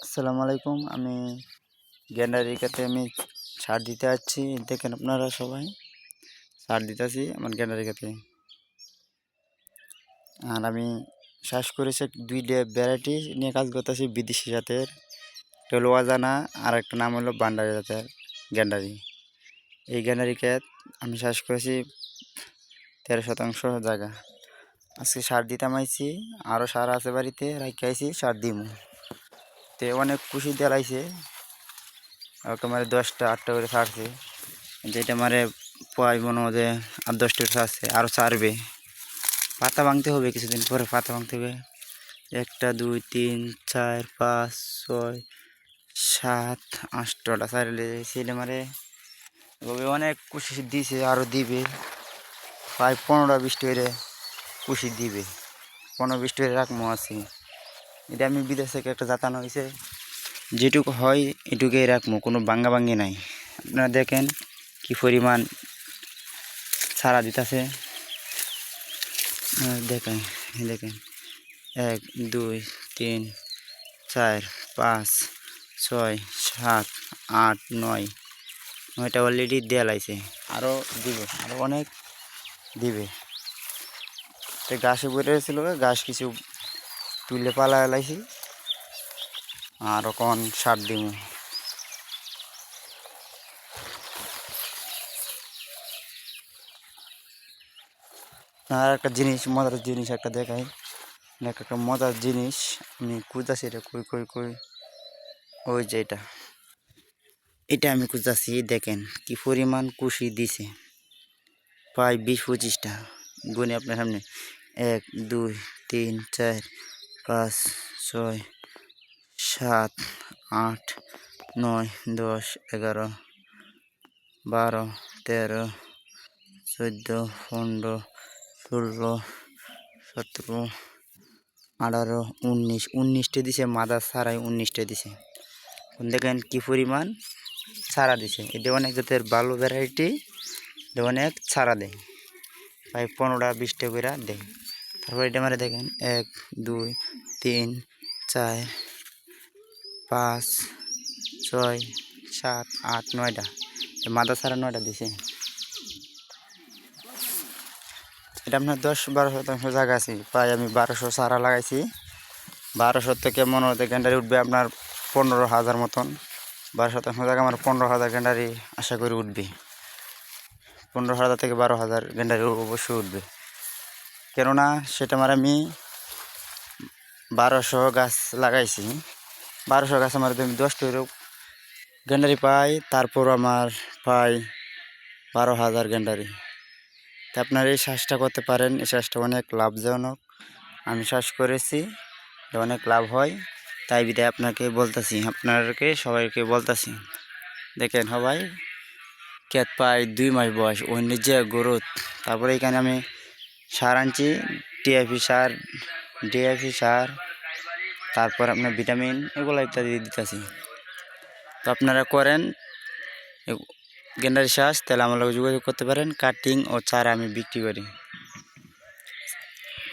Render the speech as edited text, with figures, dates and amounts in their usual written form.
আসসালামু আলাইকুম। আমি গ্যান্ডারিকাতে সার দিতে যাচ্ছি। দেখেন আপনারা সবাই সার দিতেছি আমার গ্যান্ডারিকাতে। আর আমি চাষ করেছি দুইটা ভ্যারাইটি নিয়ে কাজ করতেছি বিদেশি জাতের। একটা হলো অজানা আর একটা নাম হলো বান্ডারি জাতের গ্যান্ডারি। এই গ্যান্ডারিকাত আমি চাষ করেছি 13% জায়গা। আজকে সার দিতাম আইছি, আরও সার আছে বাড়িতে রাখি আইছি, সার দিমু। তে অনেক খুশি দেলাইছে। তোমার 10টা 8টা করে ছাড়ছে, যেটা মারে প্রায় মনে হয় যে 8-10টা ছাড়ছে, আরও ছাড়বে। পাতা ভাঙতে হবে, কিছুদিন পরে পাতা ভাঙতে হবে। 1 2 3 4 5 6 7 8টা ছাড়লে ছেলে মারে অনেক খুশি দিছে, আরও দিবে। প্রায় 15-20টা করে খুশি দিবে, 15-20টা করে রাখবো আছি। এটা আমি বিদেশ থেকে একটা জাতানো হয়েছে, যেটুকু হয় এটুকুই রাখবো, কোনো ভাঙ্গা ভাঙ্গি নাই। আপনারা দেখেন কি পরিমাণ সারা দিতেছে। দেখেন দেখেন 1 2 3 4 5 6 7 8 9টা অলরেডি দেয়া লাইছে, আরও দিবে, আরও অনেক দিবে। তো ঘাসে বেড়ে ছিল, ঘাস কিছু তুলে পালা লাইছি, আর এখন সার দিব। আর একটা জিনিস, মজার জিনিস একটা দেখাই, একটা মজার জিনিস আমি খুঁজতেছি। এটা কই কই কই, ওই যে এটা আমি খুঁজতেছি। দেখেন কি পরিমাণ কুশি দিছে, প্রায় 20-25টা। গুনে আপনার সামনে 1 2 3 4 5 6 7 8 9 10 11 12 13 14 15 16 17 18 19টা দিছে। মাদার ছাড়াই 19টা দিছে। দেখেন কি পরিমাণ ছাড়া দিছে। এটা অনেক জাতের ভালো ভ্যারাইটি, এটা অনেক ছাড়া দেয়, প্রায় 15-20টা করে দেয়। তারপর এটা মারে দেখেন 1 2 3 4 5 6 7 8 9টা, মাদা ছাড়া 9টা দিছে। এটা আপনার 10-12% জায়গা আছে, প্রায় আমি 1200 চারা লাগাইছি। 1200 থেকে মনে হতে গ্যান্ডারি উঠবে আপনার 15,000 মতন। 12% জায়গা আমার 15,000 গ্যান্ডারি আশা করি উঠবে। 15,000 থেকে 12,000 গ্যান্ডারি অবশ্যই উঠবে। কেননা সেটা আমার আমি 1200 গাছ লাগাইছি। 1200 গাছ আমার 10টা গ্যান্ডারি পাই, তারপর আমার পাই 12,000 গ্যান্ডারি। তা আপনারা এই চাষটা করতে পারেন, এই চাষটা অনেক লাভজনক। আমি চাষ করেছি, অনেক লাভ হয়, তাই বিধায় আপনাকে বলতেছি, আপনাদেরকে সবাইকে বলতেছি। দেখেন সবাই ক্ষেত প্রায় 2 মাস বয়স, অন্য যে গ্রোথ। তারপরে এখানে আমি সার আনছি, ডিএপি সার, তারপর আপনার ভিটামিন, এগুলো ইত্যাদি দিতেছি। তো আপনারা করেন গ্যান্ডারি চাষ, তাহলে আমার লোক যোগাযোগ করতে পারেন। কাটিং ও চারা আমি বিক্রি করি।